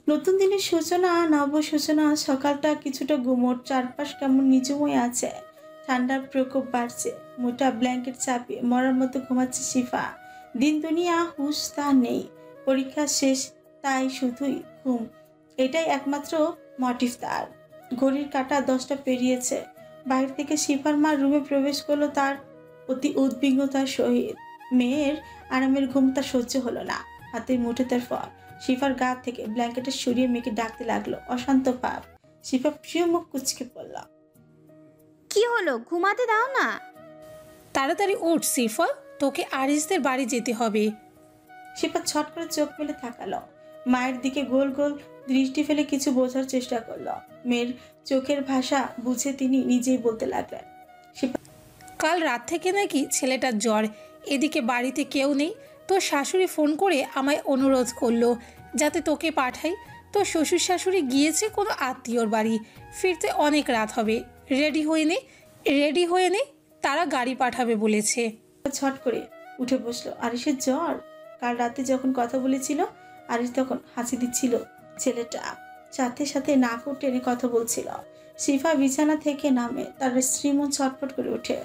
নতুন দিনের সূচনা, নব সূচনা। সকালটা কিছুটা গুমোট, চারপাশ কেমন নিঝুমই আছে। ঠান্ডার প্রকোপ বাড়ছে। মোটা ব্ল্যাঙ্কেট চাপিয়ে মরার মতো ঘুমাচ্ছে শিফা। দিন দুনিয়া হুঁশ তা নেই। পরীক্ষা শেষ, তাই শুধুই ঘুম। এটাই একমাত্র মোটিভ তার। ঘড়ির কাঁটা 10টা পেরিয়েছে। বাইরে থেকে শিফার মা রুমে প্রবেশ করলো তার অতি উদ্বিগ্নতার সহিত। মেয়ের আরামের ঘুম তার সহ্য হলো না। হাতের মুঠে তার ফল। শিফার গা থেকে ব্ল্যাঙ্কেটে সরিয়ে মেয়েকে ডাকতে লাগলো অশান্ত ভাব। শিফা প্রিয় মুখ কুচকে পড়ল। কি হলো, ঘুমাতে দাও না। তাড়াতাড়ি উঠ সিফা, তোকে আরিসদের বাড়ি যেতে হবে। শিফা ছট করে চোখ মেলে তাকালো। মায়ের দিকে গোল গোল দৃষ্টি ফেলে কিছু বোঝার চেষ্টা করলো। মেয়ের চোখের ভাষা বুঝে তিনি নিজেই বলতে লাগলেন, শিফা, কাল রাত থেকে নাকি ছেলেটার জ্বর। এদিকে বাড়িতে কেউ নেই। তোর শাশুড়ি ফোন করে আমায় অনুরোধ করলো যাতে তোকে পাঠাই। তোর শ্বশুর শাশুড়ি গিয়েছে কোনো আত্মীয়র বাড়ি, ফিরতে অনেক রাত হবে। রেডি হয়ে নে, তারা গাড়ি পাঠাবে বলেছে। ছট করে উঠে বসলো। আরিসের জ্বর? কাল রাতে যখন কথা বলেছিল আরিস তখন হাসি দিচ্ছিল। ছেলেটা সাথে সাথে নাকও টেনে কথা বলছিল। শিফা বিছানা থেকে নামে। তার শ্রীমন ছটফট করে ওঠে।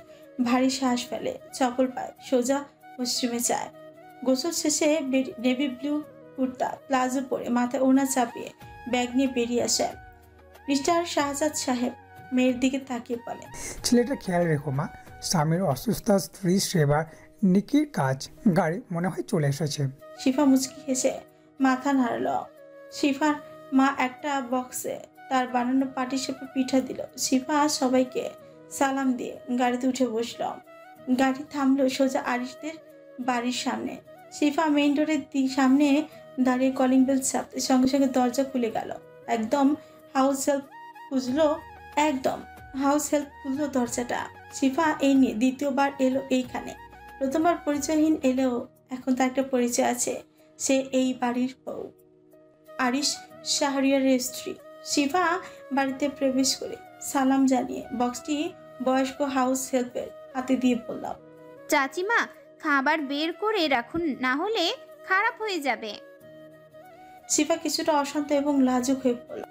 ভারী শ্বাস ফেলে, চপল পায়, সোজা ওয়াশরুমে যায়। গোসল শেষে নেভি ব্লু কুর্তা প্লাজো পরে মাথায় ওড়না চাপিয়ে ব্যাগ নিয়ে বেরিয়ে আসে। মিস্টার শাহজাদ সাহেব মেয়ের দিকে তাকিয়ে বলে, ছেলেটা খেয়াল রেখো মা। স্বামীর অসুস্থ স্ত্রী সেবা নিকির কাজ। গাড়ি মনে হয় চলে এসেছে। শিফা মুচকি হেসে মাথা নাড়ল। শিফার মা একটা বক্সে তার বানানো পাটিসাপটা পিঠা দিল। শিফা সবাইকে সালাম দিয়ে গাড়িতে উঠে বসল। গাড়ি থামলো সোজা আরিসদের বাড়ির সামনে। শিফা মেইন ডোরের সামনে দাঁড়িয়ে কলিং বেল চাপতে সঙ্গে সঙ্গে দরজা খুলে গেল। একদম হাউস হেল্প খুললো দরজাটা। শিফা এই নিয়ে দ্বিতীয়বার এলো এইখানে। প্রথমবার পরিচয়হীন এলেও এখন তার একটা পরিচয় আছে। সে এই বাড়ির বউ, আরিশ শাহরিয়ারের স্ত্রী। শিফা বাড়িতে প্রবেশ করে সালাম জানিয়ে বক্সটি বয়স্ক হাউস হেল্পের হাতে দিয়ে বললাম, চাচিমা, খাবার বের করে রাখুন, না হলে খারাপ হয়ে যাবে। শিফা কিছুটা অশান্ত এবং লাজুক হয়ে পড়ল।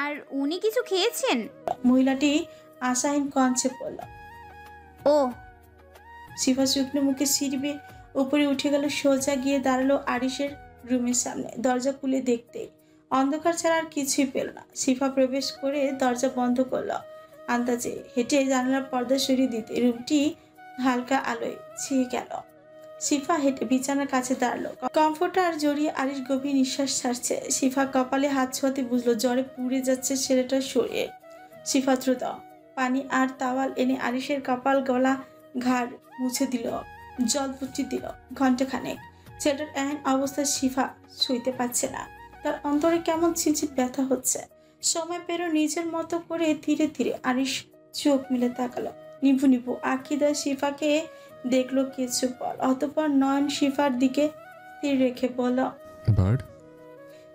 আর উনি কিছু খেয়েছেন? মহিলাটি আশাহীন কঞ্চে পড়ল। ও, শিফা শুকনো মুখে সিঁড়ি বেয়ে উপরে উঠে গেল। সোজা গিয়ে দাঁড়ালো আরিশের রুমের সামনে। দরজা খুলে দেখতে অন্ধকার ছাড়া আর কিছুই পেল না। শিফা প্রবেশ করে দরজা বন্ধ করলো। আন্দাজে হেঁটে জানালার পর্দা সরিয়ে দিতে রুমটি হালকা আলোয় ছেয়ে গেল। শিফা হেঁটে বিছানার কাছে দাঁড়ালো। কমফোর্টার জড়িয়ে আরিশ গভীর নিঃশ্বাস ছাড়ছে। শিফা কপালে হাত ছোঁয়াতে বুঝলো জ্বরে পুড়ে যাচ্ছে ছেলেটার শরীর। শিফা দ্রুত পানি আর তাওয়াল এনে আরিশের কপাল, গলা, ঘাড় মুছে দিল, জলপুষ্টি দিল। ঘন্টাখানেক ছেলেটার এমন অবস্থায় শিফা শুইতে পারছে না। তার অন্তরে কেমন ছিনছিন ব্যথা হচ্ছে। সময় পেরো নিজের মতো করে ধীরে ধীরে আরিশ চোখ মিলে তাকালো। নিভু নিভু আখিদা শিফাকে দেখলো কিছু পর, অতঃপর নয়ন শিফার দিকে তীর রেখে বলল, বার্ড।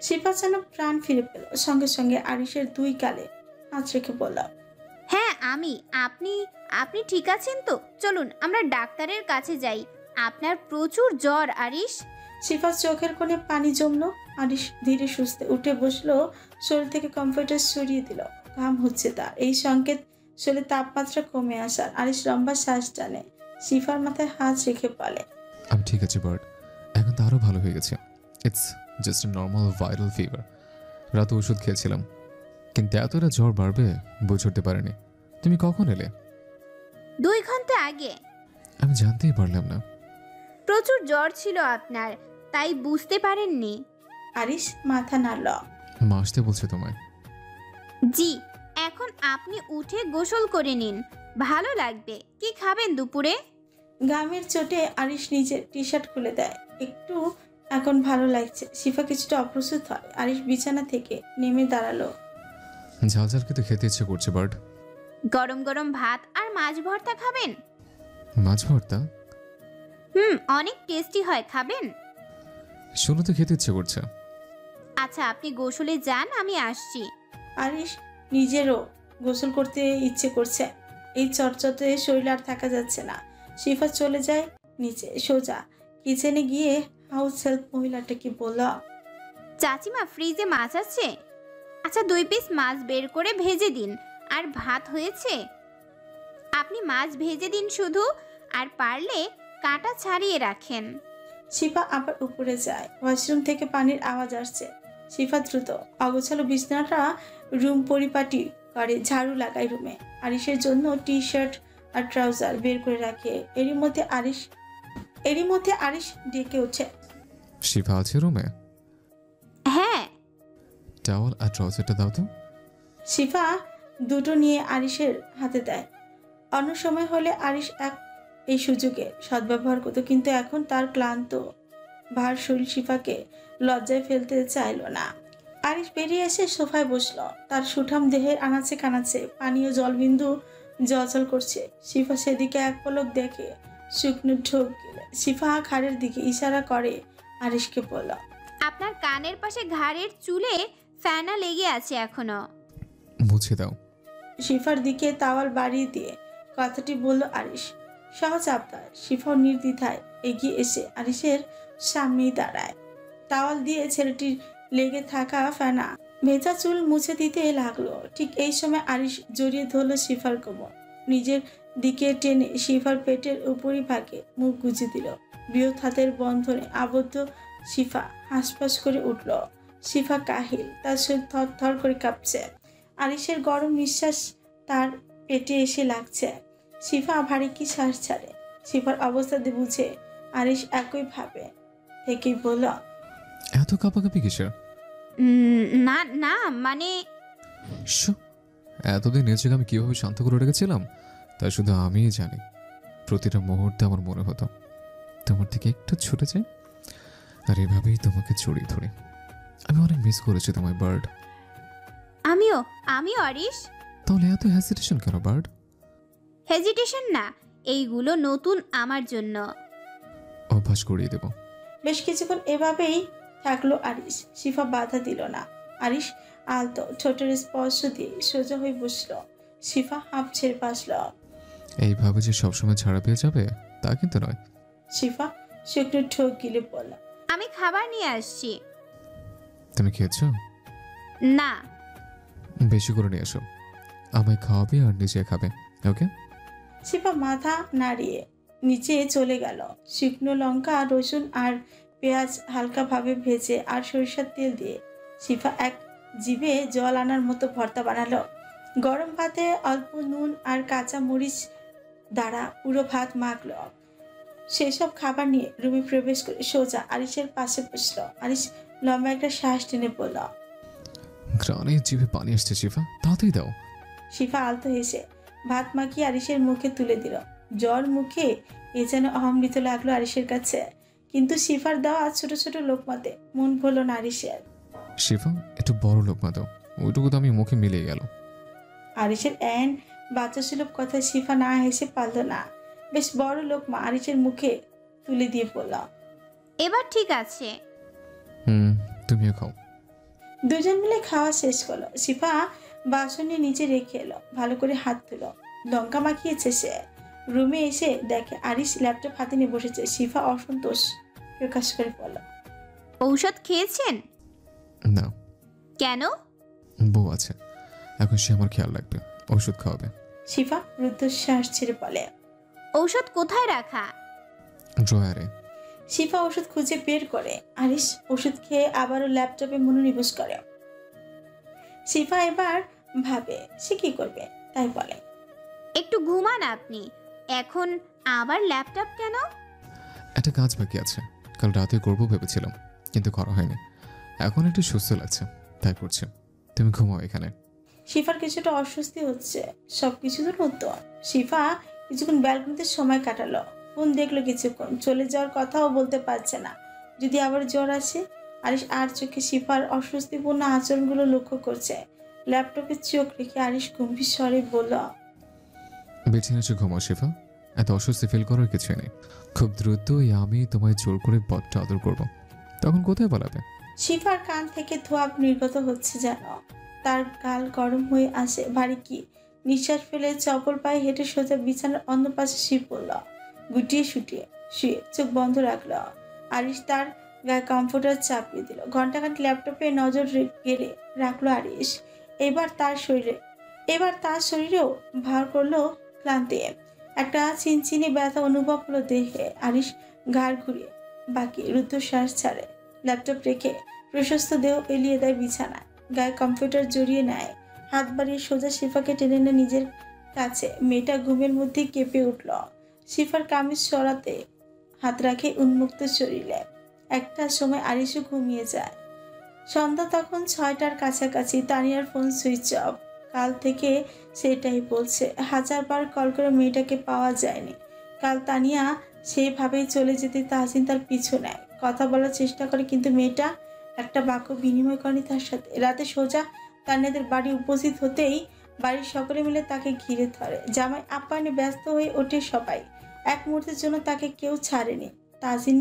শিফা যেন প্রাণ ফিরে পেল। সঙ্গে সঙ্গে আরিশের দুই গালে হাত রেখে বলল, হ্যাঁ আমি। আপনি আপনি ঠিক আছেন তো? চলুন আমরা ডাক্তারের কাছে যাই। আপনার প্রচুর জ্বর আরিশ। শিফার চোখের কোণে পানি জমলো। আরিশ ধীরে সুস্থে উঠে বসলো। শরীর থেকে কম্পিউটার সরিয়ে দিল। ঘাম হচ্ছে তার। এই সংকেত শরীরের তাপমাত্রা কমে আসার। আরিশ লম্বা শ্বাস টানে। শিফার মাথায় হাত রেখে বলে, আমি ঠিক আছে বার্ড, এখন তো আরও ভালো হয়ে গেছে। It's just a normal viral fever. রাতে ওষুধ খেয়েছিলাম, কিন্তু এতটা জ্বর বাড়বে বুঝে উঠতে পারিনি। তুমি কখন এলে? 2 ঘন্টা আগে। আমি জানতেই পারলাম না। প্রচুর জ্বর ছিল আপনার, তাই বুঝতে পারেননি। আরিশ মাথা নাড়ল। মা আসতে বলছে তোমায়। জি, এখন আপনি উঠে গোসল করে নিন, ভালো লাগবে। কি খাবেন দুপুরে? ঘামের চোটে আরিশ নিজের টি শার্ট খুলে দেয়। একটু এখন ভালো লাগছে। শিফা কিছুটা অপ্রস্তুত হয়। আরিশ বিছানা থেকে নেমে দাঁড়ালো। ঝাল ঝাল খেতে খেতে ইচ্ছে করছে বার্ড। গরম গরম ভাত আর মাছ ভর্তা খাবেন? মাছ ভর্তা? অনেক টেস্টি হয়, খাবেন? শুনে তো খেতে ইচ্ছে করছে। আচ্ছা, আপনি গোসলে যান, আমি আসছি। আরিশ নিজেরও গোসল করতে ইচ্ছে করছে। এই চটচটে শরীর আর থাকা যাচ্ছে না। শিফা চলে যায় নিচে। সোজা কিচেনে গিয়ে হাউস হেল্প মহিলাটাকে বলল, চাচিমা ফ্রিজে মাছ আছে? আচ্ছা 2 পিস মাছ বের করে ভেজে দিন। আর ভাত হয়েছে? আপনি মাছ ভেজে দিন শুধু, আর পারলে কাঁটা ছাড়িয়ে রাখেন। শিফা আবার উপরে যায়। ওয়াশরুম থেকে পানির আওয়াজ আসছে। শিফা দ্রুত অগোছালো বিছানাটা রুম পরিপাটি করে, ঝাড়ু লাগায় রুমে। আরিশের জন্য টি শার্ট আর ট্রাউজার বের করে রাখে। এরই মধ্যে আরিশ ডেকে ওঠে। শিফা আছে রুমে? হ্যাঁ। টাওয়াল আর ট্রাউজারটা দাও তো। শিফা দুটো নিয়ে আরিশের হাতে দেয়। অন্য সময় হলে আরিশ এই সুযোগে সদ্ব্যবহার করত, কিন্তু এখন তার ক্লান্ত ভার শরীর শিফাকে লজ্জায় ফেলতে চাইল না। আরিশ বেরিয়ে এসে সোফায় বসলো। তার সুঠাম দেহের আনাচে কানাচে পানীয় জলবিন্দু জলজল করছে। শিফা সেদিকে এক পলক দেখে শুকনো ঢোক গেলে শিফা ঘাড়ের দিকে ইশারা করে আরিশকে বলল, আপনার কানের পাশে ঘাড়ের চুলে ফেনা লেগে আছে এখনো। মুছে দাও। শিফার দিকে তাওয়াল বাড়িয়ে দিয়ে কথাটি বলল আরিশ। সহজ আবদার। শিফাও নির্দ্বিধায় এগিয়ে এসে আরিশের সামনেই দাঁড়ায়। তাওয়াল দিয়ে ছেলেটির লেগে থাকা ফেনা ভেজা চুল মুছে দিতে লাগলো। ঠিক এই সময় আরিশ জড়িয়ে ধরল শিফার কোমর, নিজের দিকে টেনে শিফার পেটের উপরিভাগে মুখ গুজে দিল। বৃহৎ হাতের বন্ধনে আবদ্ধ শিফা হাঁসফাঁস করে উঠল। শিফা কাহিল, তার শরীর থর থর করে কাঁপছে। আরিশের গরম নিঃশ্বাস তার পেটে এসে লাগছে। শিফা ভারী কি শ্বাস ছাড়ে। শিফার অবস্থাতে বুঝে আরিশ একই ভাবে থেকেই বলল, এত কাঁপাকাঁপি কিসের? না না মানে এতদিন নিজেকে আমি কিভাবে শান্ত করে রেখেছিলাম তা শুধু আমিই জানি। প্রতিটা মুহূর্তে আমার মনে হতো তোমার থেকে একটু ছুটে যাই, আর এভাবেই তোমাকে জড়িয়ে ধরি। আমি অনেক মিস করেছি তোমায় বার্ড। আমিও আরিশ। তাহলে এত হেজিটেশন কেন বার্ড? হেজিটেশন না, এইগুলো নতুন আমার জন্য। অভ্যাস করিয়ে দেব। বেশ কিছুক্ষণ এভাবেই থাকলো আরিশ। শিফা বাধা দিল না। আরিশ আলতো ঠোঁটের স্পর্শ দিয়ে সোজা হয়ে বসলো। শিফা হাঁপ ছেড়ে বাঁচল। এইভাবে যে সবসময় ছাড়া পেয়ে যাবে তা কিন্তু নয়। শিফা শুকনো ঠোক গিলে বলল, আমি খাবার নিয়ে আসছি। তুমি খেয়েছো? না। বেশি করে নিয়ে এসো, আমায় খাওয়াবে আর নিজে খাবে, ওকে? শিফা মাথা নাড়িয়ে নিচে চলে গেল। শুকনো লঙ্কা, রসুন আর পেঁয়াজ হালকাভাবে ভেজে আর সরিষার তেল দিয়ে শিফা এক জিভে জল আনার মতো ভর্তা বানালো। গরম ভাতে অল্প নুন আর কাঁচা মরিচ দ্বারা পুরো ভাত মাখলো। সেসব খাবার নিয়ে রুমে প্রবেশ করে সোজা আরিশের পাশে বসলো। আরিশ লম্বা একটা শ্বাস টেনে বলল, গ্রানে জিভে পানি আসছে শিফা, তাড়াতাড়ি দাও। শিফা আলতো হেসে ভাত মাখিয়ে আরিশের মুখে তুলে দিল। জ্বর মুখে এ যেন অমৃত লাগলো আরিশের কাছে। কিন্তু শিফার দেওয়া ছোট ছোট লোকমাতে মন ভরল না আরিশের। শিফা একটু বড় লোকমা দাও, ওইটুকু তো আমি মুখে মিলিয়ে গেল। আরিশের বাচ্চা সুলভ কথায় শিফা না হেসে পারল না। বেশ বড় লোকমা আরিশের মুখে তুলে দিয়ে বলল, এবার ঠিক আছে। তুমিও খাও। দুজন মিলে খাওয়া শেষ করলো। শিফা বাসনে নিচে রেখে এলো, ভালো করে হাত ধুলো। লঙ্কা মাখিয়েছে সে। রুমে এসে দেখে আরিশ ল্যাপটপ হাতে নিয়ে বসেছে। শিফা অসন্তোষ প্রকাশ করে বলল, ঔষধ খেয়েছেন? না। কেন? বউ আছে, এখন সে আমার খেয়াল রাখবে, ওষুধ খাওয়াবে। শিফা রুদ্ধশ্বাস ছেড়ে বলে, ঔষধ কোথায় রাখা? ড্রয়ারে। শিফা ওষুধ খুঁজে বের করে। আরিশ ওষুধ খেয়ে আবারও ল্যাপটপে মনোনিবেশ করে। শিফা এবার ভাবে সে কি করবে, তাই বলে, একটু ঘুমান আপনি, এখন আবার ল্যাপটপ কেন? একটা কাজ বাকি আছে, কাল রাতে করবো ভেবেছিলাম, কিন্তু করা হয়নি। এখন একটু সুস্থ লাগছে তাই করছে। তুমি ঘুমাও এখানে। শিফার কিছুটা অস্বস্তি হচ্ছে। সবকিছু তো নতুন। শিফা কিছুক্ষণ ব্যালকনিতে সময় কাটালো। ফোন দেখলো কিছুক্ষণ। চলে যাওয়ার কথাও বলতে পারছে না, যদি আবার জ্বর আসে। আরিশ আর চোখে শিফার অস্বস্তিপূর্ণ আচরণগুলো লক্ষ্য করছে। ল্যাপটপে চোখ রেখে আরিশ গম্ভীর স্বরে বলল, বেছে নিয়েছো ঘুমাও শিফা, এত অস্বস্তি ফিল করার কিছুই নেই। খুব দ্রুতই আমি তোমায় জোর করে বড্ড আদর করবো, তখন কোথায় পালাবে? শিফার কান থেকে ধোঁয়া নির্গত হচ্ছে যেন। তার গাল গরম হয়ে আসে। ভারী কি নিঃশ্বাস ফেলে চপল পায়ে হেঁটে সোজা বিছানার অন্য পাশে শুয়ে পড়ল। গুটিয়ে শুটিয়ে শুয়ে চোখ বন্ধ রাখল। আরিশ তার গায়ে কম্পিউটার চাপিয়ে দিল। ঘন্টাখানেক ল্যাপটপে নজর গেড়ে রাখলো আরিশ। এবার তার শরীরেও ভার করলো ক্লান্তি। একটা চিনচিনি ব্যথা অনুভব হলো দেহে। আরিশ ঘাড় ঘুরিয়ে বাকি রুদ্ধশ্বাস ছাড়ে। ল্যাপটপ রেখে প্রশস্ত দেহ এলিয়ে দেয় বিছানায়। গায়ে কম্পিউটার জড়িয়ে নেয়। হাত বাড়িয়ে সোজা শিফাকে টেনে নেয় নিজের কাছে। মেয়েটা ঘুমের মধ্যে কেঁপে উঠল। শিফার কামিজ সরাতে হাত রাখে উন্মুক্ত শরীরে। একটা সময় আরিশও ঘুমিয়ে যায়। সন্ধ্যা তখন 6টার কাছাকাছি। তানিয়ার ফোন সুইচ অফ। কাল থেকে সেটাই বলছে। 1000বার কল করে মেয়েটাকে পাওয়া যায়নি। কাল তানিয়া সেভাবেই চলে যেতে তাহসিন তার পিছু নেয়। কথা বলার চেষ্টা করে কিন্তু মেয়েটা একটা বাক্য বিনিময় করেনি তার সাথে। রাতে সোজা তানিয়াদের বাড়ি উপস্থিত হতেই বাড়ির সকলে মিলে তাকে ঘিরে ধরে। জামাই আপ্যায়নে ব্যস্ত হয়ে ওঠে সবাই। এক মুহূর্তের জন্য তাকে কেউ ছাড়েনি। তাহসিন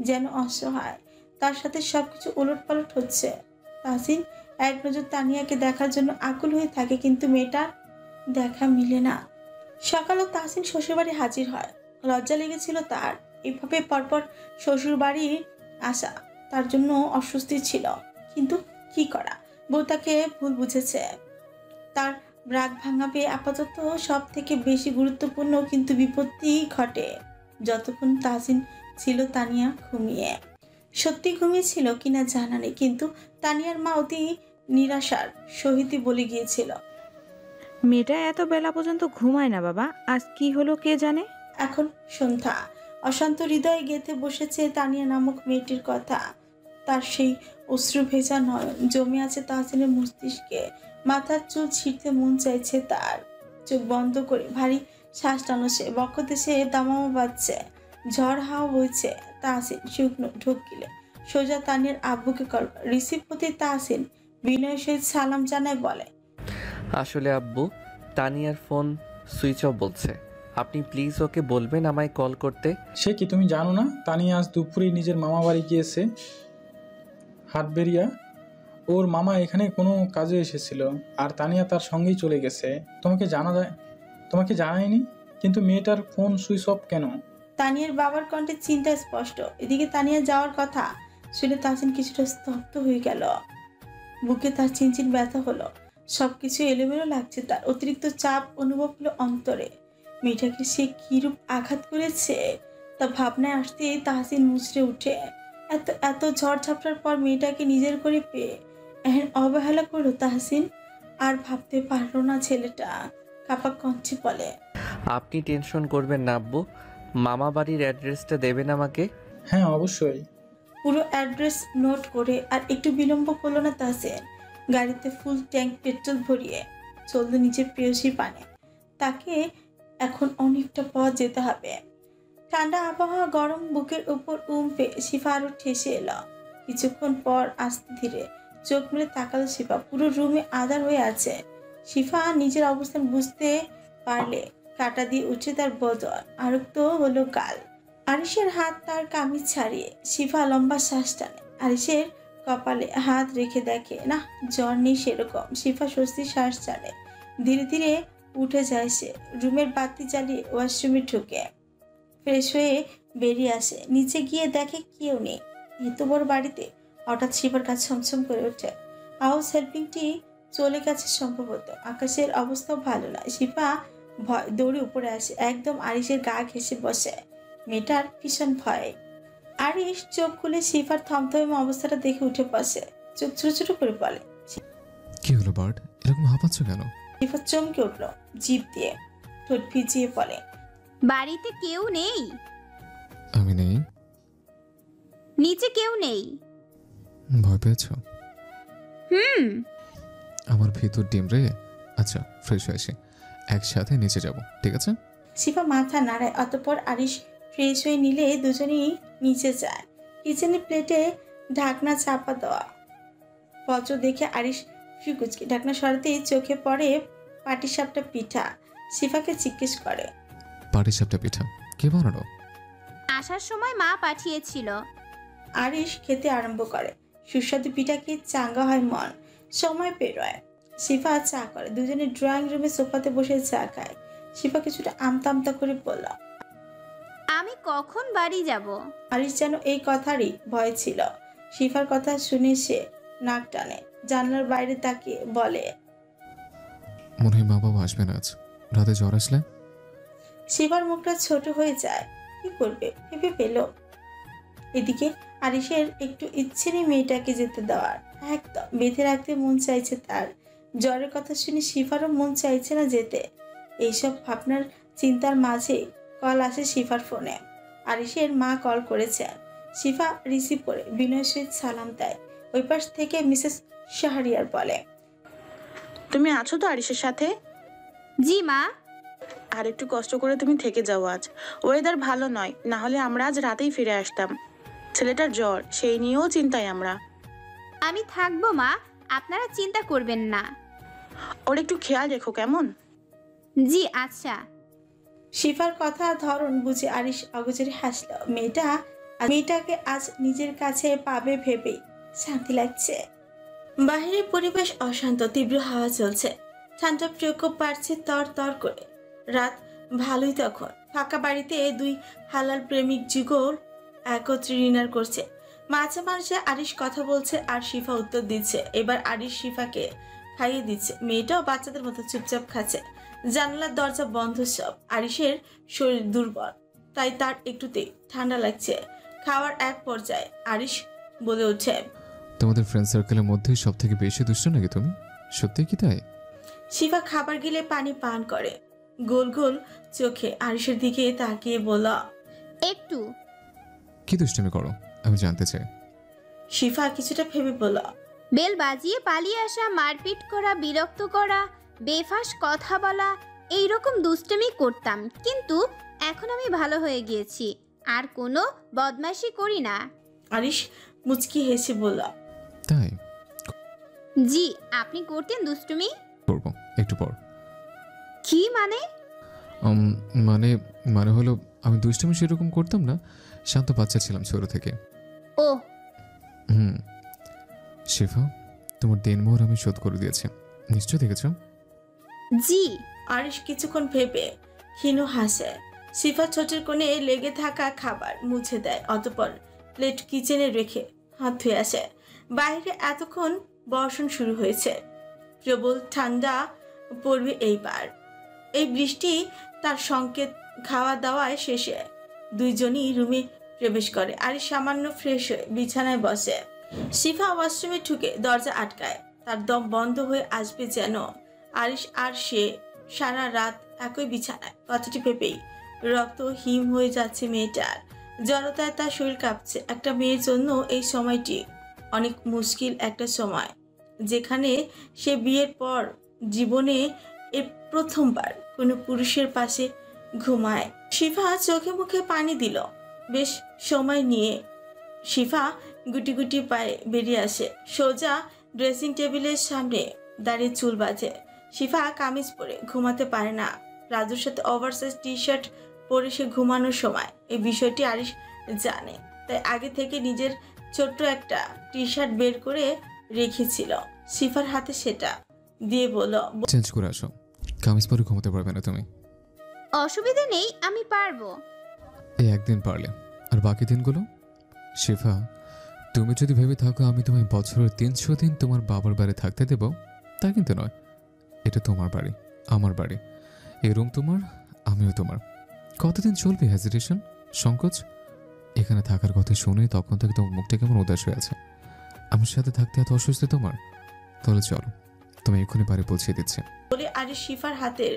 যেন অসহায়। তার সাথে সবকিছু ওলটপালট হচ্ছে। তাহসিন এক নজর তানিয়াকে দেখার জন্য আকুল হয়ে থাকে কিন্তু মেয়েটার দেখা মিলে না। সকালেও তাহসিন শ্বশুরবাড়ি হাজির হয়। লজ্জা লেগেছিল তার। এভাবে পরপর শ্বশুরবাড়ি আসা তার জন্য অস্বস্তি ছিল। কিন্তু কি করা, বউ তাকে ভুল বুঝেছে। তার রাগ ভাঙাবে আপাতত সব থেকে বেশি গুরুত্বপূর্ণ কিন্তু বিপত্তি ঘটে যতক্ষণ তাহসিন ছিল তানিয়া ঘুমিয়ে। সত্যি ঘুমিয়েছিল কিনা জানা নেই, কিন্তু তানিয়ার মা অতি নিরাশার সহিতই বলে গিয়েছিল, মেয়েটা এত বেলা পর্যন্ত ঘুমায় না বাবা, আজ কি হলো কে জানে। এখন সন্ধ্যা। অশান্ত হৃদয়ে গেঁথে বসেছে তানিয়া নামক মেয়েটির কথা। তার সেই অশ্রু ভেজা নয়ন জমে আছে তাহসিনের মস্তিষ্কে। মাথার চুল ছিঁড়তে মন চাইছে তার। চোখ বন্ধ করে ভারী শ্বাস টানছে। বক্ষদেশে দামামা বাজছে। ঝড় হাওয়া বইছে। তাহসিন শুকনো ঢোক গিলে সোজা তানিয়ার আব্বুকে কল করে। রিসিভ হতে তাহসিন বিনয়ের সহিত সালাম জানায়, বলে, আসলে আব্বু, তানিয়ার ফোন সুইচ অফ বলছে। আপনি প্লিজ ওকে বলবেন আমায় কল করতে। সে কি তুমি জানো না তানিয়া আজ দুপুরে নিজের মামা বাড়ি গিয়েছে হাটবেরিয়া। ওর মামা এখানে কোনো কাজে এসেছিল আর তানিয়া তার সঙ্গেই চলে গেছে। তোমাকে জানায়নি, কিন্তু মেয়েটার ফোন সুইচ অফ কেন? তানিয়ার বাবার কণ্ঠে চিন্তা স্পষ্ট। এদিকে তানিয়া যাওয়ার কথা শুনে তাহসিন কিছুটা স্তব্ধ হয়ে গেল। বুকে তার চিনচিন ব্যথা হলো। সবকিছু এলোমেলো লাগছে তার। অতিরিক্ত চাপ অনুভব হলো অন্তরে। মেয়েটাকে সে কিরূপ আঘাত করেছে তা ভাবনায় আসতে তাহসিন মুচড়ে উঠে। এত ঝড় ঝাপটার পর মেয়েটাকে নিজের করে পেয়ে এহেন অবহেলা করলো তাহসিন। আর ভাবতে পারলো না ছেলেটা। কাপা কঞ্চি বলে, আপনি টেনশন করবেন না আব্বু, মামা বাড়ির অ্যাড্রেসটা দেবেন আমাকে। হ্যাঁ অবশ্যই। পুরো অ্যাড্রেস নোট করে আর একটু বিলম্ব করলো না তাহসিন। গাড়িতে ফুল ট্যাঙ্ক পেট্রোল ভরিয়ে চলল নিজের প্রেয়সীর পানে। তাকে এখন অনেকটা পথ যেতে হবে। ঠান্ডা আবহাওয়া গরম বুকের উপর উমপে শিফা আরো ঠেসে এলো। কিছুক্ষণ পর আস্তে ধীরে চোখ মেলে তাকালো শিফা। পুরো রুমে আঁধার হয়ে আছে। শিফা নিজের অবস্থান বুঝতে পারলে কাটা দিয়ে উঠে তার বদর আরক্ত হলো গাল। আরিশের হাত তার কামিজ ছাড়িয়ে শিফা লম্বা শ্বাস টানে। আরিশের কপালে হাত রেখে দেখে না, জ্বর নেই সেরকম। শিফা স্বস্তি শ্বাস ছাড়ে। ধীরে ধীরে উঠে যায় সে। রুমের বাতি জ্বালিয়ে ওয়াশরুমে ঢুকে ফ্রেশ হয়ে বেরিয়ে আসে। নিচে গিয়ে দেখে কেউ নেই। এত বড় বাড়িতে হঠাৎ শিফার কাছে ছমছম করে ওঠে। হাউস হেল্পিংটি চলে গেছে সম্ভবত। আকাশের অবস্থাও ভালো না। শিফা ভয় দৌড়ে উপরে আসে। একদম আরিশের গা ঘেঁষে বসে। মেয়েটার ভীষণ ভয়। আরিশ চোখ খুলে শিফার থমথমে অবস্থাটা দেখে উঠে বসে। চোখ ছোট ছোট করে বলে, কি হলো বার্ড, এরকম হাঁপাচ্ছ কেন? শিফা চমকে উঠল। জিভ দিয়ে ঠোঁট ভিজিয়ে বলে, বাড়িতে কেউ নেই। আমি নেই? নিচে কেউ নেই। ভয় পেয়েছ? আমার ভিতর ডিম রে। আচ্ছা ফ্রেশ হয়ে আসি, একসাথে নিচে যাব, ঠিক আছে? শিফা মাথা নাড়ায়। অতঃপর আরিশ ফ্রেশ হয়ে নিলে দুজনেই নিচে যায়। কিচেনে প্লেটে ঢাকনা চাপা দেওয়া পত্র দেখে আরিশ ফিকুচকে ঢাকনা সরাতেই চোখে পড়ে পাটিসাপটা পিঠা। শিফাকে জিজ্ঞেস করে, পাটিসাপটা পিঠা কে বানানো? আসার সময় মা পাঠিয়েছিল। আরিশ খেতে আরম্ভ করে। সুস্বাদু পিঠা খেয়ে চাঙ্গা হয় মন। সময় পেরোয়। শিফা চা করে। দুজনে ড্রয়িং রুমে সোফাতে বসে চা খায়। শিফা কিছুটা আমতা আমতা করে বলল, আমি কখন বাড়ি যাব? আরিশ যেন এই কথারই ভয় ছিল। শিফার কথা শুনে সে নাক টানে, জানলার বাইরে তাকিয়ে বলে, মনে হয় মা বাবা আসবে না আজ রাতে। জ্বর আসলে? শিফার মুখটা ছোট হয়ে যায়। কি করবে ভেবে পেল। এদিকে আরিশের একটু ইচ্ছে নেই মেয়েটাকে যেতে দেওয়ার, একদম বেঁধে রাখতে মন চাইছে তার। জ্বরের কথা শুনে শিফারও মন চাইছে না যেতে। এইসব ভাবনার চিন্তার মাঝে কল আসে শিফার ফোনে। আরিশের মা কল করেছেন। শিফা রিসিভ করে বিনয়ের সহিত সালাম দেয়। ওই পাশ থেকে মিসেস শাহরিয়ার বলে, তুমি আছো তো আরিশের সাথে? জি মা। আর একটু কষ্ট করে তুমি থেকে যাও আজ। ওয়েদার ভালো নয়, না হলে আমরা আজ রাতেই ফিরে আসতাম। ছেলেটার জ্বর, সেই নিয়েও চিন্তায় আমরা। আমি থাকবো মা, আপনারা চিন্তা করবেন না। ওর একটু খেয়াল রেখো কেমন? জি আচ্ছা। শিফার কথা ধরন বুঝে আরিশ অগোচরে হাসল। মেয়েটাকে আজ নিজের কাছে পাবে ভেবেই শান্তি লাগছে। বাহিরের পরিবেশ অশান্ত, তীব্র হাওয়া চলছে। ঠান্ডা প্রকোপ বাড়ছে তর তর করে। রাত ভালোই তখন। ফাঁকা বাড়িতে দুই হালাল প্রেমিক যুগল একত্রে ডিনার করছে। মাঝে মাঝে আরিশ কথা বলছে আর শিফা উত্তর দিচ্ছে। এবার আরিশ শিফাকে খাইয়ে দিচ্ছে। মেয়েটাও বাচ্চাদের মতো চুপচাপ খাচ্ছে। জানালার দরজা বন্ধ সব। আরিশের শরীর দুর্বল, তাই তার একটুতেই ঠান্ডা লাগছে। খাওয়ার এক পর্যায়ে আরিশ বলে ওঠে, তোমাদের ফ্রেন্ড সার্কেলের মধ্যে সব থেকে বেশি দুষ্ট নাকি তুমি? সত্যি কি তাই? শিফা খাবার গিলে পানি পান করে। গোল গোল চোখে আরিশের দিকে তাকিয়ে বলল, একটু। কি দুষ্টুমি করো আমি জানতে চাই। শিফা কিছুটা ভেবে বলল, বেল বাজিয়ে পালিয়ে আসা, মারপিট করা, বিরক্ত করা, বেফাস কথা বলা, এইরকম দুষ্টুমি করতাম, কিন্তু এখন আমি ভালো হয়ে গিয়েছি, আর কোনো বদমাশি করি না। আরিশ মুচকি হেসে বলল, তাই? জি, আপনি করতেন দুষ্টুমি? করবো একটু পর। কি মানে? মানে মানে হলো আমি দুষ্টুমি সেরকম করতাম না, শান্ত বাচ্চা ছিলাম ছোট থেকে। ও শিফা, তোমার দেনমোহর আমি শোধ করে দিয়েছি, নিশ্চয় দেখেছ? জি। আরিশ কিছুক্ষণ ভেবে ক্ষীণ হাসে। শিফা ছোটের কোণে লেগে থাকা খাবার মুছে দেয়, অতঃপর প্লেট কিচেনে রেখে হাত ধুয়ে আসে। বাইরে এতক্ষণ বর্ষণ শুরু হয়েছে, প্রবল ঠান্ডা পড়বে এইবার। এই বৃষ্টি তার সংকেত। খাওয়া দাওয়ায় শেষে দুইজনই রুমে প্রবেশ করে। আরিশ সামান্য ফ্রেশ হয়ে বিছানায় বসে। শিফা ওয়াশরুমে ঢুকে দরজা আটকায়। তার দম বন্ধ হয়ে আসবে যেন। আরিশ আর সে সারা রাত একই বিছানায়। কথাটি ভেবেই রক্ত হিম হয়ে যাচ্ছে মেয়েটার। জড়তায় তার শরীর কাঁপছে। একটা মেয়ের জন্য এই সময়টি অনেক মুশকিল একটা সময়, যেখানে সে বিয়ের পর জীবনে এর প্রথমবার কোনো পুরুষের পাশে ঘুমায়। শিফা চোখে মুখে পানি দিল। বেশ সময় নিয়ে শিফা গুটি গুটি পায়ে বেরিয়ে আসে। সোজা ড্রেসিং টেবিলের সামনে দাঁড়িয়ে চুল বাঁধে। শিফা কামিজ পরে ঘুমাতে পারে না। রাজুর সাথে ওভারসাইজ টি শার্ট পরে সে ঘুমানোর সময় এই বিষয়টি আরিশ জানে, তাই আগে থেকে নিজের ছোট্ট একটা টি শার্ট বের করে রেখেছিল। শিফার হাতে সেটা দিয়ে বলল, চেঞ্জ করে আসো, কামিজ পরে ঘুমাতে পারবে না তুমি। অসুবিধা নেই, আমি পারবো। এই একদিন পারলে, আর বাকি দিনগুলো? শিফা, তুমি যদি ভেবে থাকো আমি তোমায় বছরের 300 দিন তোমার বাবার বাড়ি থাকতে দেব, তা কিন্তু নয়। এটা তোমার বাড়ি, আমার বাড়ি। এই রুম তোমার, আমিও তোমার। কতদিন চলবে হেজিটেশন, সংকোচ? এখানে থাকার কথা শুনে তখন থেকে তোমার মুখটা কেমন উদাস হয়ে আছে। আমার সাথে থাকতে এত অস্বস্তি তোমার? তাহলে চলো, তুমি এক্ষুনি বাড়ি পৌঁছে দিচ্ছে। বলে আরিশ শিফার হাতের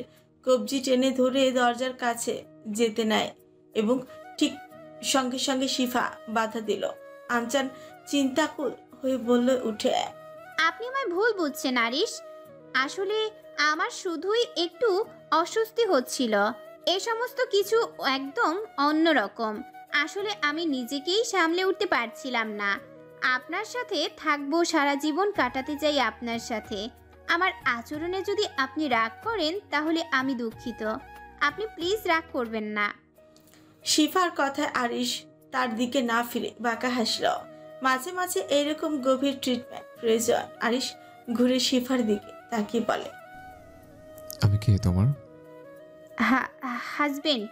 কবজি টেনে ধরে দরজার কাছে যেতে নেয় এবং ঠিক সঙ্গে সঙ্গে শিফা বাধা দিল। আনচান চিন্তাকুল হয়ে বলল উঠে, আপনি আমায় ভুল বুঝছেন আরিশ। আসলে আমার শুধুই একটু অস্বস্তি হচ্ছিল। এ সমস্ত কিছু একদম অন্যরকম। আসলে আমি নিজেকেই সামলে উঠতে পারছিলাম না। আপনার সাথে থাকবো, সারা জীবন কাটাতে চাই আপনার সাথে। আমার আচরণে যদি আপনি রাগ করেন তাহলে আমি দুঃখিত। আপনি প্লিজ রাগ করবেন না। শিফার কথায় আরিশ তার দিকে না ফিরে বাঁকা হাসল। মাঝে মাঝে এইরকম গভীর ট্রিটমেন্ট প্রয়োজন। আরিশ ঘুরে শিফার দিকে তাকিয়ে বলে, আমি কে তোমার? হাজবেন্ড।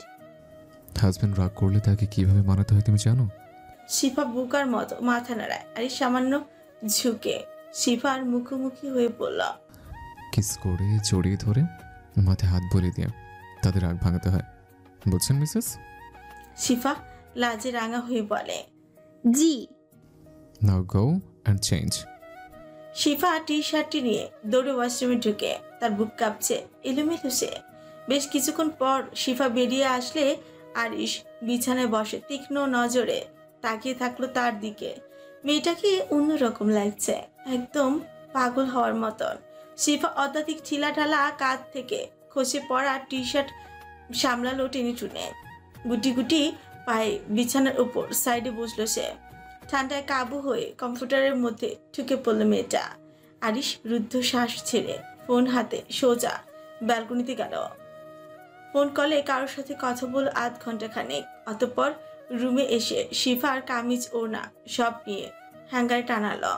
হাজব্যান্ড রাগ করলে তাকে কিভাবে মানাতে হয় তুমি জানো? শিফা বুকার মতো মাথা নাড়ায়। আরিশ সামান্য ঝুঁকে শিফার মুখোমুখি হয়ে বলল, কিস করে জড়িয়ে ধরে মাথায় হাত বলিয়ে দিয়ে তাদের রাগ ভাঙাতে হয়, বুঝছেন মিসেস? শিফা লাজে রাঙা হয়ে বলে, জি। নাও গো অ্যান্ড চেঞ্জ। শিফা টি শার্টটি নিয়ে দৌড়ে ওয়াশরুমে ঢুকে। তার বুক কাঁপছে, এলোমেলো সে। বেশ কিছুক্ষণ পর শিফা বেরিয়ে আসলে আরিশ বিছানায় বসে তীক্ষ্ণ নজরে তাকিয়ে থাকলো তার দিকে। মেয়েটাকে অন্যরকম লাগছে, একদম পাগল হওয়ার মতন। শিফা অত্যাধিক ঢিলাঢালা কাঁধ থেকে খসে পড়া টি শার্ট সামলালো টেনে টুনে। গুটি গুটি পায়ে বিছানার উপর সাইডে বসলো সে। ঠান্ডায় কাবু হয়ে কম্পিউটারের মধ্যে ঢুকে পড়লো মেয়েটা। আরিশ রুদ্ধ শ্বাস ছেড়ে ফোন হাতে সোজা ব্যালকনিতে গেল। ফোন কলে কারোর সাথে কথা বলল আধ ঘন্টা খানেক। অতঃপর রুমে এসে শিফার কামিজ ওড়না সব নিয়ে হ্যাঙ্গারে টানালো।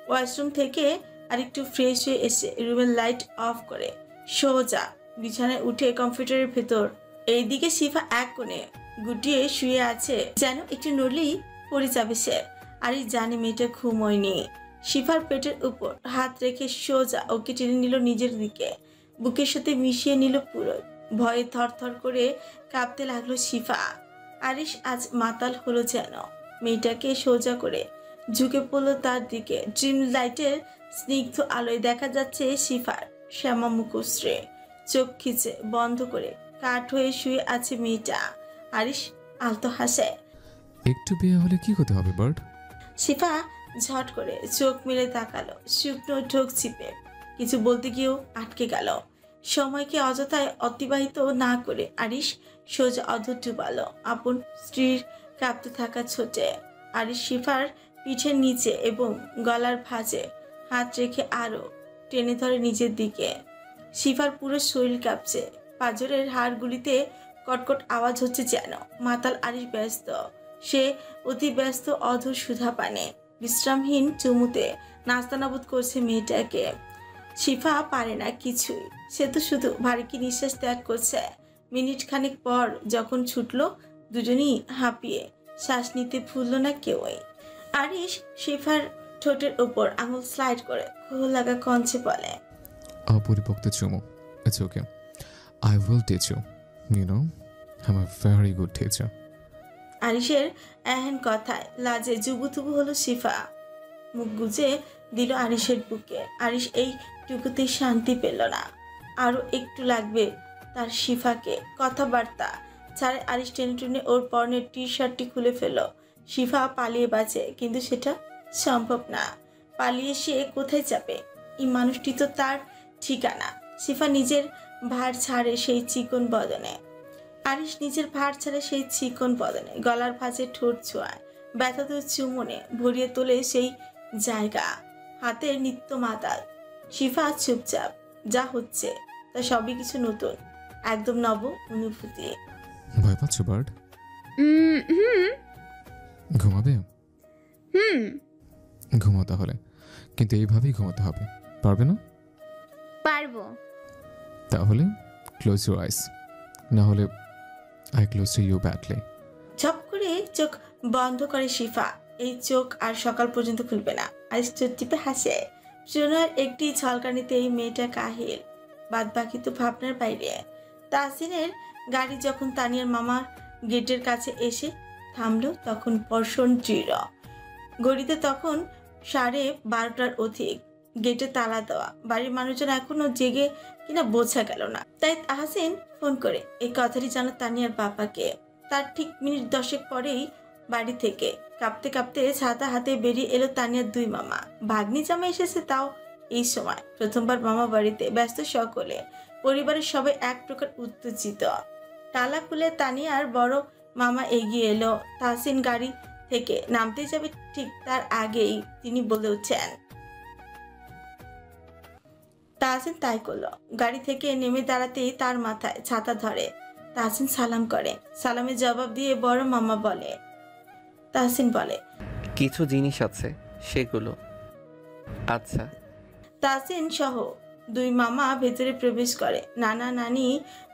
ওয়াশরুম থেকে আরেকটু ফ্রেশ হয়ে এসে রুমের লাইট অফ করে সোজা বিছানায় উঠে কম্পিউটারের ভেতর। এইদিকে শিফা এক কোণে গুটিয়ে শুয়ে আছে, যেন একটু নড়লেই পড়ে যাবে সে। আরিশ জানে মেয়েটা ঘুম হয়নি। শিফার পেটের উপর হাত রেখে সোজা ওকে টেনে নিল নিজের দিকে, বুকের সাথে মিশিয়ে নিল পুরো। ভয়ে থরথর করে কাঁপতে লাগলো শিফা। আরিশ আজ মাতাল হলো যেন। মেয়েটাকে সোজা করে ঝুঁকে পড়লো তার দিকে। ড্রিম লাইটের স্নিগ্ধ আলোয় দেখা যাচ্ছে শিফার শ্যামা মুখশ্রী। চোখ খিচে বন্ধ করে কাঠ হয়ে শুয়ে আছে মেয়েটা। আরিশ আলতো হাসে। একটু বিয়ে হলে কি হতে হবে বার্ড? শিফা ঝট করে চোখ মেলে তাকালো, শুকনো ঢোক চিপে কিছু বলতে গিয়েও আটকে গেল। সময়কে অযথায় অতিবাহিত না করে আরিশ সোজা অধর ডুবালো আপন স্ত্রীর কাঁপতে থাকা ছোটে। আরিশ শিফার পিঠের নিচে এবং গলার ভাঁজে হাত রেখে আরো টেনে ধরে নিজের দিকে। শিফার পুরো শরীর কাঁপছে, পাঁজরের হাড়গুলিতে কটকট আওয়াজ হচ্ছে যেন। মাতাল আরিশ ব্যস্ত, সে অতি ব্যস্ত অধর সুধা পানে বিশ্রামহীন চুমুতে নাস্তানাবুদ করছে মেয়েটাকে। শিফা পারে না কিছুই, সে তো শুধু ভারী নিঃশ্বাস ত্যাগ করছে। মিনিট খানিক পর যখন ছুটলো, দুজনই হাঁপিয়ে শ্বাস নিতে ভুলল না কেউই। আরিশ শিফার ঠোঁটের উপর আঙুল স্লাইড করে খোল লাগা কঞ্চে বলে, অপরিপক্ত চুমু, it's okay, I will teach you, you know I am a very good teacher. আরিশের এহেন কথায় লাজে জুবুথুবু হলো শিফা। মুখ গুজে দিল আরিশের বুকে। আরিশ এইটুকুতেই শান্তি পেল না, আরো একটু লাগবে তার শিফাকে। কথাবার্তা ছাড়ে আরিশ টেনে টেনে ওর পরনের টি শার্টটি খুলে ফেলল। শিফা পালিয়ে বাঁচে, কিন্তু সেটা সম্ভব না। পালিয়ে সে কোথায় যাবে? এই মানুষটি তো তার ঠিকানা। শিফা নিজের ভার ছাড়ে সেই চিকন বদনে। আরিশ নিজের ভার ছাড়ে সেই চিকন বদনে, গলার ভাঁজে ঠোঁট ছোঁয়ায়, ব্যথাত চুমনে ভরিয়ে তোলে সেই জায়গা। হাতের নিত্য মাতাল। শিফা চুপচাপ, যা হচ্ছে তা সবই কিছু নতুন, একদম নব অনুভূতি। ভয় পাচ্ছ বার্ড? হুম। ঘুমাবে? হুম। ঘুমাও তাহলে, কিন্তু এইভাবেই ঘুমাতে হবে, পারবে না? পারবো। তাহলে ক্লোজ ইউর আইস, না হলে I close to you badly. ঝপ করে চোখ বন্ধ করে শিফা। এই চোখ আর সকাল পর্যন্ত খুলবে না। আরিশ চোখ টিপে হাসে। সোনার একটি ঝলকানিতে এই মেয়েটা কাহিল, বাদ বাকি তো ভাবনার বাইরে। তাহসিনের গাড়ি যখন তানিয়ার মামার গেটের কাছে এসে থামলো, তখন বর্ষণ দৃঢ়। ঘড়িতে তখন 12:30টার অধিক। গেটে তালা দেওয়া, বাড়ির মানুষজন এখনো জেগে কিনা বোঝা গেল না। তাই তাহসিন ফোন করে এই কথাটি জানা তানিয়ার বাবাকে। তার ঠিক মিনিট 10 পরেই বাড়ি থেকে কাঁপতে কাঁপতে ছাতা হাতে বেরিয়ে এলো তানিয়ার দুই মামা। ভাগ্নি জামা এসেছে, তাও এই সময়। প্রথমবার মামা বাড়িতে, ব্যস্ত সকলে। পরিবারের সবাই এক প্রকার উত্তেজিত। তালা খুলে তানিয়ার বড় মামা এগিয়ে এলো। তাহসিন গাড়ি থেকে নামতে যাবে, ঠিক তার আগেই তিনি বলে উঠছেন। তাহসিন তাই করলো। গাড়ি থেকে নেমে দাঁড়াতেই তার মাথায় ছাতা ধরে। তাহসিন সালাম করে। সালামের জবাব দিয়ে বড় মামা বলে, তাহসিন বলে, কিছু জিনিস আছে সেগুলো। আচ্ছা। তাহসিন সহ দুই মামা ভেতরে প্রবেশ করে। নানা নানি,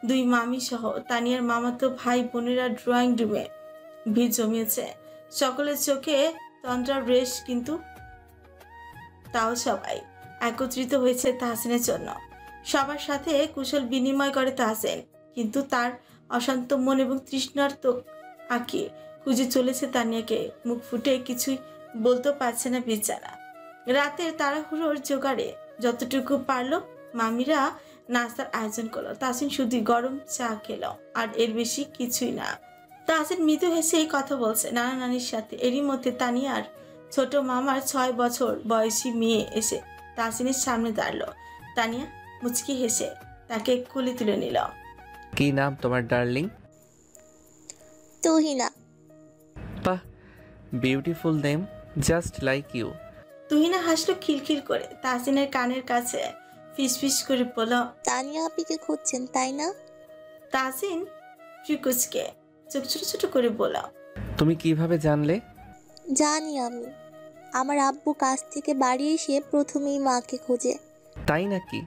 দুই মামি সহ তানিয়ার মামাতো ভাই বোনেরা ড্রয়িং রুমে ভিড় জমিয়েছে। সকলের চোখে তন্দ্রার রেশ, কিন্তু তাও সবাই একত্রিত হয়েছে তাহসিনের জন্য। সবার সাথে কুশল বিনিময় করে তাহসিন, কিন্তু তার অশান্ত মন এবং তৃষ্ণার তো আঁকিয়ে খুঁজে চলেছে তানিয়াকে। মুখ ফুটে কিছুই বলতে পারছে না বেচারা। রাতের তাড়াহুড়োর জোগাড়ে যতটুকু পারলো মামিরা নাস্তার আয়োজন করলো। তাহসিন শুধু গরম চা খেলো, আর এর বেশি কিছুই না। তাহসিন মৃদু হেসে এই কথা বলছে নানা নানির সাথে। এরই মধ্যে তানিয়ার ছোট মামার 6 বছর বয়সী মেয়ে এসে তাহসিনের সামনে দাঁড়ালো। তানিয়া মুচকি হেসে তাকে কোলে তুলে নিল। কি নাম তোমার ডার্লিং? তুহিনা। বাহ, beautiful name, just like you. Tuhina হাসলো খিলখিল করে। তাহসিনের কানের কাছে ফিসফিস করে বলল, তানিয়া আপিকে খুঁজছেন তাই না? তাহসিন ফ্রিকুচকে চোখ ছোট ছোট করে বলল, তুমি কিভাবে জানলে? জানি আমি। আমার আব্বু কাজ থেকে বাড়ি এসে প্রথমেই মাকে খোঁজে। তাই নাকি?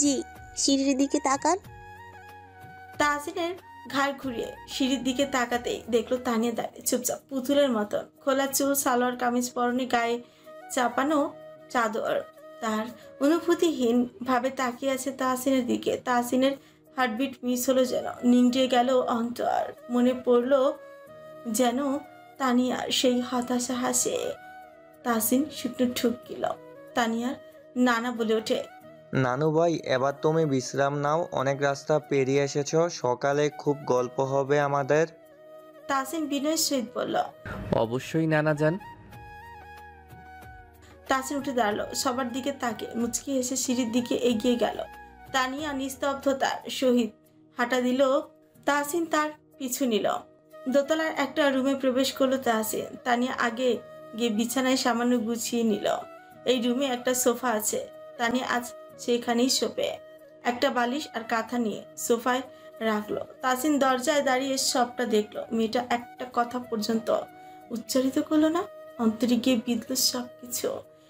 জি। সিঁড়ির দিকে তাকান। তাহসিনের ঘাড় ঘুরিয়ে সিঁড়ির দিকে তাকাতেই দেখলো তানিয়া দাঁড়িয়ে চুপচাপ পুতুলের মতন। খোলা চুল, সালোয়ার কামিজ পরনে, গায়ে চাপানো চাদর। তার অনুভূতিহীন ভাবে তাকিয়ে আছে তাহসিনের দিকে। তাহসিনের হার্টবিট মিস হলো, যেন নিংড়ে গেল অন্তর। মনে পড়লো যেন তানিয়ার সেই হতাশা হাসে। তাহসিন শুকনো ঠুকিল। তানিয়ার নানা বলে ওঠে, নানু ভাই, এবার তুমি বিশ্রাম নাও, অনেক রাস্তা পেরিয়ে এসেছো, সকালে খুব গল্প হবে আমাদের। তাহসিন বিনয়ের সহিত বলল, অবশ্যই নানা যান। তাহসিন উঠে দাঁড়ালো, সবার দিকে তাকে মুচকি হেসে সিঁড়ির দিকে এগিয়ে গেল। তানিয়া নিস্তব্ধতার সহিত হাঁটা দিল। তাহসিন তার পিছু নিল। দোতলার একটা রুমে প্রবেশ করলো তাহসিন। তানিয়া আগে গিয়ে বিছানায় সামান্য গুছিয়ে নিল। এই রুমে একটা সোফা আছে। তানিয়া আজ সেখানেই শোবে। একটা বালিশ আর কাঁথা নিয়ে সোফায় রাখলো। তাহসিন দরজায় দাঁড়িয়ে সবটা দেখলো। মেয়েটা একটা কথা পর্যন্ত উচ্চারিত করলো না। অন্তরে গিয়ে বিঁধল সবকিছু।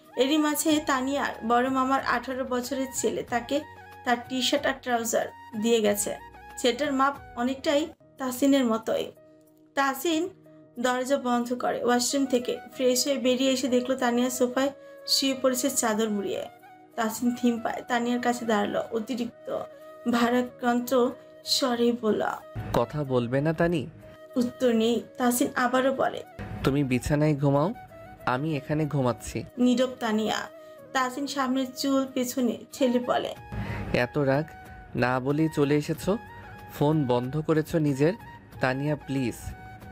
এরই মাঝে তানিয়ার বড় মামার 18 বছরের ছেলে তাকে তার টি শার্ট আর ট্রাউজার দিয়ে গেছে। সেটার মাপ অনেকটাই তাহসিনের মতোই। তাহসিন দরজা বন্ধ করে ওয়াশরুম থেকে ফ্রেশ হয়ে বেরিয়ে এসে দেখলো তানিয়া সোফায় শুয়ে পড়েছে চাদর মুড়িয়ে। তাহসিন থিম পায়, তানিয়ার কাছে দাঁড়ালো। অতিরিক্ত ভারাক্রান্ত স্বরে বলা, কথা বলবে না তানি? উত্তর নেই। তাহসিন আবারও বলে, তুমি বিছানায় ঘুমাও, আমি এখানে ঘুমাচ্ছি। নীরব তানিয়া। তাহসিন সামনের চুল পেছনে ঠেলে বলে, এত রাগ না বলেই চলে এসেছো, ফোন বন্ধ করেছো নিজের। তানিয়া প্লিজ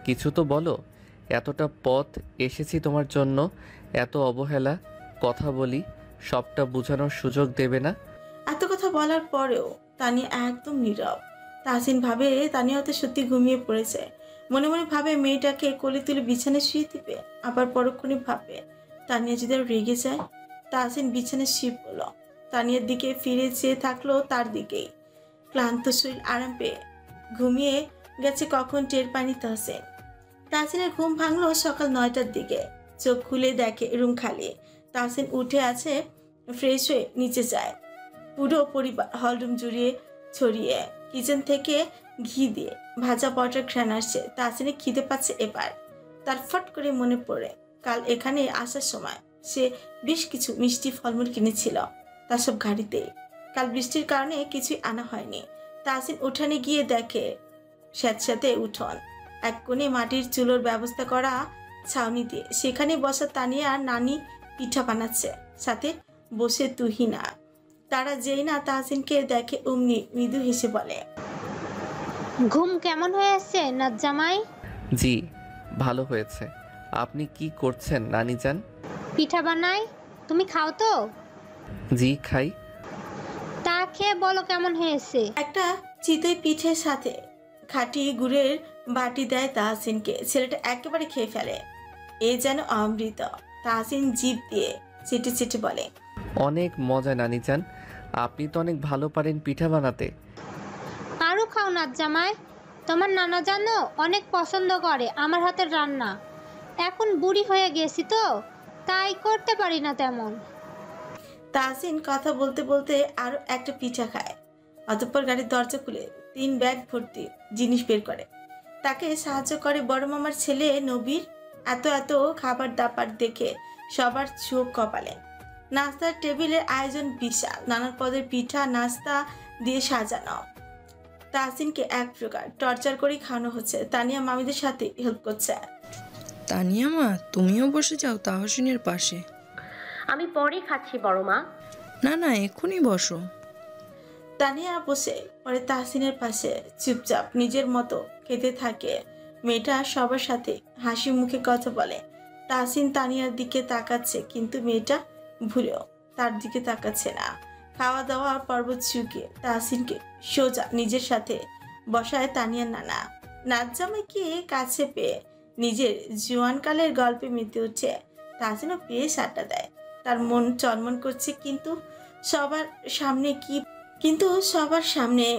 কিছু তো বলো, এতটা পথ এসেছি তোমার জন্য, এত অবহেলা। কথা বলি, সবটা বোঝানোর সুযোগ দেবে না? এত কথা বলার পরেও তানিয়া একদম নীরব। তাহসিন ভাবে তানিয়া হয়তো সত্যি ঘুমিয়ে পড়েছে। মনে মনে ভাবে মেয়েটাকে কোলে তুলে বিছানায় শুয়ে দিবে। আবার পরক্ষণে ভাবে তানিয়া যদি আর রেগে যায়। তাহসিন বিছানায় শুয়ে পড়ল। তানিয়ার দিকে ফিরে চেয়ে থাকলো তার দিকেই। ক্লান্ত শরীর আরাম পেয়ে ঘুমিয়ে গেছে কখন টের পায়নি তাহসিন। তাহসিনের ঘুম ভাঙলো সকাল 9টার দিকে। চোখ খুলে দেখে রুম খালি। তাহসিন উঠে আছে, ফ্রেশ হয়ে নিচে যায়। পুরো পরিবার হলরুম জুড়িয়ে ছড়িয়ে। কিচেন থেকে ঘি দিয়ে ভাজা পরোটার ঘ্রাণ আসছে। তাহসিনের খিদে পাচ্ছে এবার। তার ফট করে মনে পড়ে কাল এখানে আসার সময় সে বেশ কিছু মিষ্টি ফলমূল কিনেছিল, তার সব গাড়িতে। কাল বৃষ্টির কারণে কিছুই আনা হয়নি। তাহসিন উঠানে গিয়ে দেখে স্যাঁতস্যাঁতে উঠোন, এক কোণে মাটির চুলোর ব্যবস্থা করা ছাউনি দিয়ে। সেখানে বসা তানিয়া আর নানি পিঠা বানাচ্ছে, সাথে বসে তুহিনা। তারা যেই না তাহসিনকে দেখে অমনি মৃদু হেসে বলে, ঘুম কেমন হয়েছে নাজ্জামাই? জি ভালো হয়েছে। আপনি কি করছেন নানি যান? পিঠা বানাই, তুমি খাও তো? জি খাই। তা খেয়ে বলো কেমন হয়েছে। একটা চিতই পিঠের সাথে খাঁটি গুড়ের বাটি দেয় তাহসিনকে। ছেলেটা একেবারে খেয়ে ফেলে। এ যেন অমৃত। তাহসিন জিভ দিয়ে চেটে চেটে বলে, অনেক মজা নানি যান, আপনি তো অনেক ভালো পারেন পিঠা বানাতে। আরও খাও নাজ্জামাই, তোমার নানা জানো অনেক পছন্দ করে আমার হাতের রান্না। এখন বুড়ি হয়ে গেছি তো, তাই করতে পারি না তেমন। তাহসিন কথা বলতে বলতে আরো একটা পিঠা খায়। অতঃপর গাড়ির দরজা খুলে 3 ব্যাগ ভর্তি জিনিস বের করে। তাকে সাহায্য করে বড় মামার ছেলে নবীর। এত এত খাবার দাবার দেখে সবার চোখ কপালে। নাস্তার টেবিলের আয়োজন বিশাল, নানা পদের পিঠা নাস্তা দিয়ে সাজানো। তাহসিনকে এক প্রকার টর্চার করেই খাওয়ানো হচ্ছে। তানিয়া মামিদের সাথে হেল্প করছে। তানিয়া মা, তুমিও বসে যাও তাহসিনের পাশে। আমি পরে খাচ্ছি বড় মা। না না, এক্ষুনি বসো। তানিয়া বসে পরে তাহসিনের পাশে চুপচাপ নিজের মতো খেতে থাকে। মেয়েটা সবার সাথে হাসি মুখে কথা বলে। তাহসিন তানিয়ার দিকে তাকাচ্ছে, কিন্তু মেয়েটা ভুলেও তার দিকে তাকাচ্ছে না। খাওয়া দাওয়ার পর্ব চুকিয়ে তাহসিনকে সোজা নিজের সাথে বসায় তানিয়ার নানা। নাচ জামাইকে কাছে পেয়ে নিজের জোয়ানকালের গল্পে মেতে উঠে তাহসিনও বেশ আড্ডা দেয়। তার মন চনমন করছে, কিন্তু সবার সামনে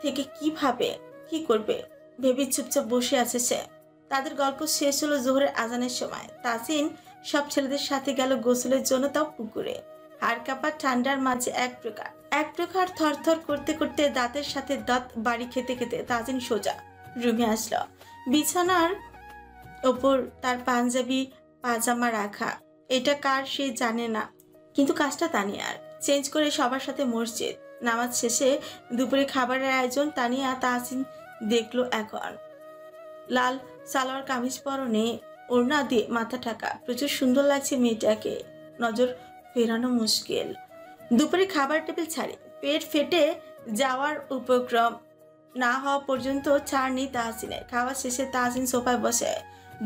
থেকে কিভাবে কি করবে ভেবে চুপচাপ বসে আছে সে। তাদের গল্প শেষ হলো জোহরের আজানের সময়। তাহসিন সব ছেলেদের সাথে গেল গোসলের জন্য, তাও পুকুরে। হাড় কাঁপা ঠান্ডার মাঝে এক প্রকার থরথর করতে করতে দাঁতের সাথে দাঁত বাড়ি খেতে খেতে তাহসিন সোজা রুমে আসলো। বিছানার ওপর তার পাঞ্জাবি পাজামা রাখা। এটা কার সে জানে না, কিন্তু কাজটা তানিয়ার। চেঞ্জ করে সবার সাথে মসজিদ। নামাজ শেষে দুপুরে খাবারের আয়োজন। তানিয়া তাহসিন দেখলো এখন লাল সালোয়ার কামিজ পরনে, ওড়না দিয়ে মাথা ঢাকা। প্রচুর সুন্দর লাগছে মেয়েটাকে, নজর ফেরানো মুশকিল। দুপুরে খাবার টেবিল ছাড়ি পেট ফেটে যাওয়ার উপক্রম না হওয়া পর্যন্ত ছাড় নেই তাহসিনের। খাওয়া শেষে তাহসিন সোফায় বসে,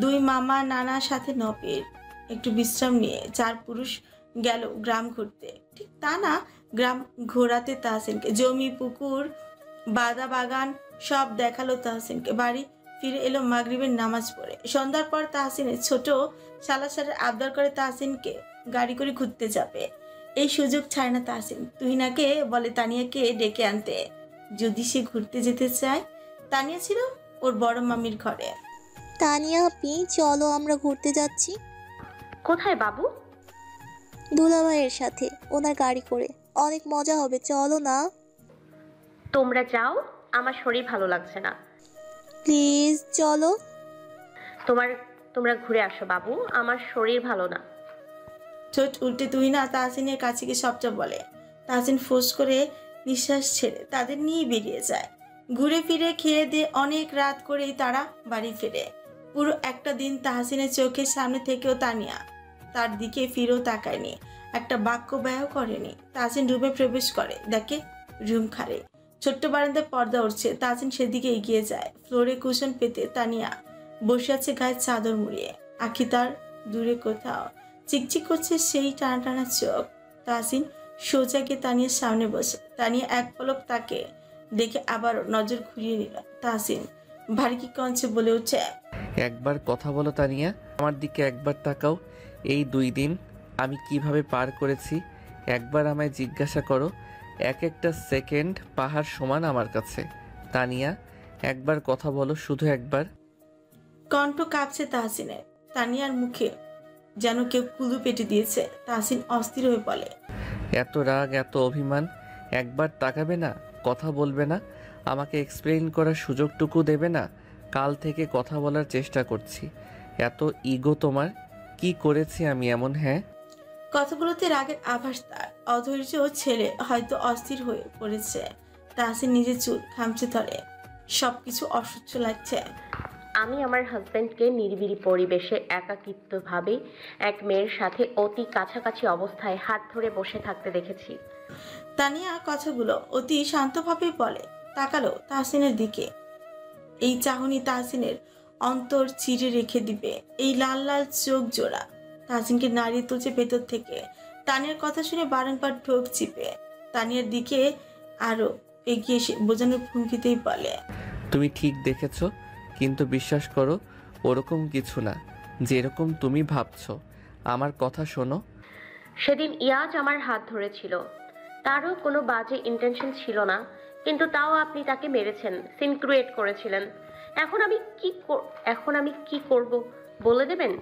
2 মামা নানার সাথে নবীর। একটু বিশ্রাম নিয়ে 4 পুরুষ গেল গ্রাম ঘুরতে। ঠিক তা না, গ্রাম ঘোরাতে তাহসিনকে। জমি, পুকুর, বাদা বাগান সব দেখালো তাহসিনকে। বাড়ি ফিরে এলো মাগরিবের নামাজ পড়ে। সন্ধ্যার পর তাহসিনের ছোট সালাসারের আবদার করে তাহসিনকে গাড়ি করে ঘুরতে যাবে। এই সুযোগ ছাড়ে না তাহসিন। তুহিনাকে বলে তানিয়াকে ডেকে আনতে, যদি সে ঘুরতে যেতে চায়। তানিয়া ছিল ওর বড় মামির ঘরে। তানিয়া আপি, চলো আমরা ঘুরতে যাচ্ছি। কোথায় বাবু? দুলাভাইয়ের সাথে, ওনার গাড়ি করে। অনেক মজা হবে, চলো না। তোমরা যাও, আমার শরীর ভালো লাগছে না। প্লিজ চলো। তোমরা ঘুরে আসো বাবু, আমার শরীর ভালো না। ঠোঁট উল্টে তুহিনা তাহসিনের কাছে গিয়ে সবটা বলে। তাহসিন ফোঁস করে নিঃশ্বাস ছেড়ে তাদের নিয়ে বেরিয়ে যায়। ঘুরে ফিরে খেয়ে দিয়ে অনেক রাত করেই তারা বাড়ি ফেরে। পুরো একটা দিন তাহসিনের চোখের সামনে থেকেও তানিয়া তার দিকে ফিরেও তাকায়নি, একটা বাক্য ব্যয় করেনি। তাহসিন রুমে প্রবেশ করে, দেখে রুম খালি। ছোট্ট বারান্দায় পর্দা উঠছে। তাহসিন সেদিকে এগিয়ে যায়। ফ্লোরে কুশন পেতে তানিয়া বসে আছে গায়ে চাদর মুড়িয়ে। আখি তার দূরে কোথাও, চিকচিক করছে সেই টানা টানা চোখ। তাহসিন সোজা গিয়ে তানিয়ার সামনে বসে। তানিয়া এক পলক তাকে দেখে আবারও নজর ঘুরিয়ে নিল। তাহসিন ভারী কি কঞ্চে বলে উঠে, একবার কথা বলো তানিয়া, আমার দিকে একবার তাকাও। এই 2 দিন আমি কিভাবে পার করেছি একবার আমায় জিজ্ঞাসা করো। এক একটা সেকেন্ড পাহাড় সমান আমার কাছে। তানিয়া, একবার কথা বলো, শুধু একবার। কণ্ঠ কাঁপছে তাহসিনের। তানিয়ার মুখে যেন কেউ কুলু পেটে দিয়েছে। তাহসিন অস্থির হয়ে বলে, এত রাগ, এত অভিমান, একবার তাকাবে না, কথা বলবে না, আমাকে এক্সপ্লেইন করার সুযোগটুকু দেবে না? কাল থেকে কথা বলার চেষ্টা করছি, এত ইগো তোমার? কি করেছি আমি এমন? হ্যাঁ, কথাগুলোতে রাগের আভাস তার। অধৈর্য ছেলে হয়তো অস্থির হয়ে পড়েছে। তাহসিন নিজের চুল খামচে ধরে, সবকিছু অসহ্য লাগছে। আমি আমার হাজব্যান্ডকে নিরিবিলি পরিবেশে একাকিত্বভাবে এক মেয়ের সাথে অতি কাছাকাছি অবস্থায় হাত ধরে বসে থাকতে দেখেছি। তানিয়া কথাগুলো অতি শান্তভাবে বলে। তাকালো তাহসিনের দিকে। এই চাহনি তাহসিনের অন্তর চিরে রেখে দিবে। এই লাল লাল চোখ জোড়া তাহসিনকে নাড়িয়ে তুলছে ভেতর থেকে। তানিয়ার কথা শুনে বারংবার ঠোক চিপে তানিয়ার দিকে আরো এগিয়ে এসে বোঝানোর ভঙ্গিতেই বলে, তুমি ঠিক দেখেছো, কিন্তু বিশ্বাস করো ওরকম কিছু না যেরকম তুমি ভাবছো। আমার কথা শোনো। সেদিন ইয়াজ আমার হাত ধরেছিল, তারও কোনো বাজে ইন্টেনশন ছিল না, কিন্তু তাও আপনি তাকে মেরেছেন, সিন ক্রিয়েট করেছিলেন। এখন আমি কি করব বলে দেবেন?